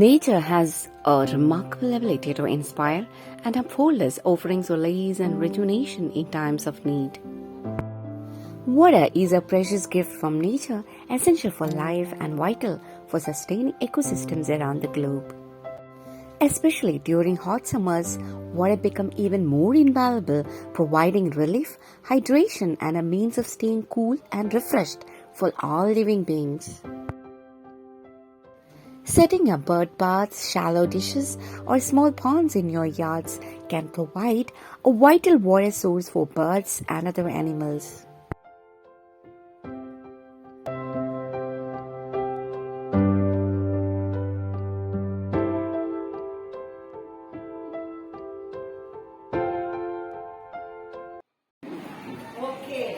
Nature has a remarkable ability to inspire and uphold us, offering solace and rejuvenation in times of need. Water is a precious gift from nature, essential for life and vital for sustaining ecosystems around the globe. Especially during hot summers, water becomes even more invaluable, providing relief, hydration, and a means of staying cool and refreshed for all living beings. Setting up bird baths, shallow dishes, or small ponds in your yards can provide a vital water source for birds and other animals.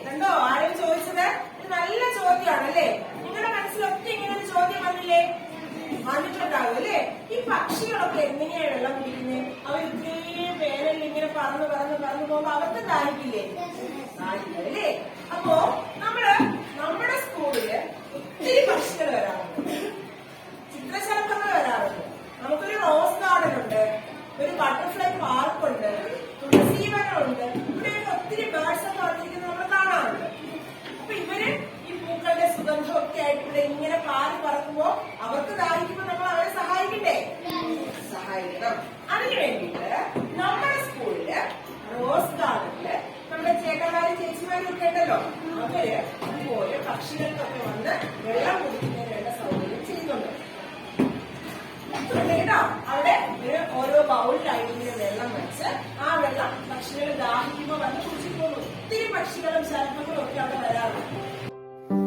കണ്ടോ ആരും ചോദിച്ചത് നല്ല ചോദ്യമാണല്ലേ? നിങ്ങളുടെ മനസ്സിലൊക്കെ ഇങ്ങനെ ഒരു ചോദ്യം വന്നിട്ടുണ്ടാവും അല്ലേ? ഈ പക്ഷികളൊക്കെ എങ്ങനെയാണ് വെള്ളം കുടിക്കുന്നത്? അവർ ഇത്രയും വേനലിൽ ഇങ്ങനെ പറന്ന് പോകുമ്പോ അവർക്ക് ദാഹിക്കില്ലേ? ദാഹിക്കില്ലേ? അപ്പോ നമ്മുടെ സ്കൂളില് ഒത്തിരി പക്ഷികൾ വരാറുണ്ട്, ചിത്രശലഭങ്ങൾ വരാറുണ്ട്, നമുക്കൊരു റോസ് ഗാർഡൻ ഉണ്ട്, ഒരു ബട്ടർഫ്ലൈ പാർക്കുണ്ട്, തുളസീവനമുണ്ട്. ഇവിടെയൊക്കെ ഒത്തിരി ബേർഡ്സ് ഒക്കെ വന്നിരിക്കുന്നത് നമ്മൾ കാണാറുണ്ട്. അപ്പൊ ഇവര് ഈ പൂക്കളുടെ സുഗന്ധമൊക്കെ ആയിട്ട് ഇവിടെ ഇങ്ങനെ പാറി പറക്കുമ്പോ അവർക്ക് ദാഹിക്കുമ്പോ നമ്മൾ അവരെ സഹായിക്കണ്ടേ? സഹായിക്കണം. അതിനു വേണ്ടിയിട്ട് നമ്മുടെ സ്കൂളില് റോസ് ഗാർഡനില് നമ്മുടെ ചേട്ടന്മാരും ചേച്ചിമാരും ഒക്കെ ഉണ്ടല്ലോ, അവര് അതുപോലെ പക്ഷികൾക്കൊക്കെ വന്ന് വെള്ളം കുടിക്കുന്നതിനുള്ള സൗകര്യം ചെയ്യുന്നുണ്ട് കേട്ടോ. അവിടെ ഓരോ ബൗളിലായിട്ട് ഇങ്ങനെ വെള്ളം വെച്ച് ആ വെള്ളം പക്ഷികൾ ദാഹിക്കുമ്പോ വന്ന് കുടിച്ചിട്ട് പോകുന്നു. ഒത്തിരി പക്ഷികളും ശലഭങ്ങളും ഒക്കെ അവിടെ വരാറുണ്ട്.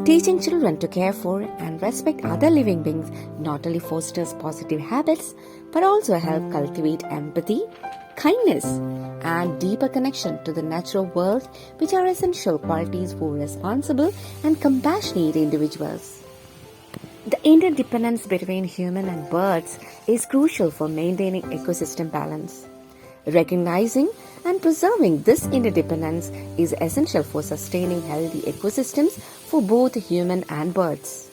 Teaching children to care for and respect other living beings not only fosters positive habits but also help cultivate empathy, kindness, and deeper connection to the natural world, which are essential qualities for responsible and compassionate individuals. The interdependence between human and birds is crucial for maintaining ecosystem balance. Recognizing and preserving this interdependence is essential for sustaining healthy ecosystems for both human and birds.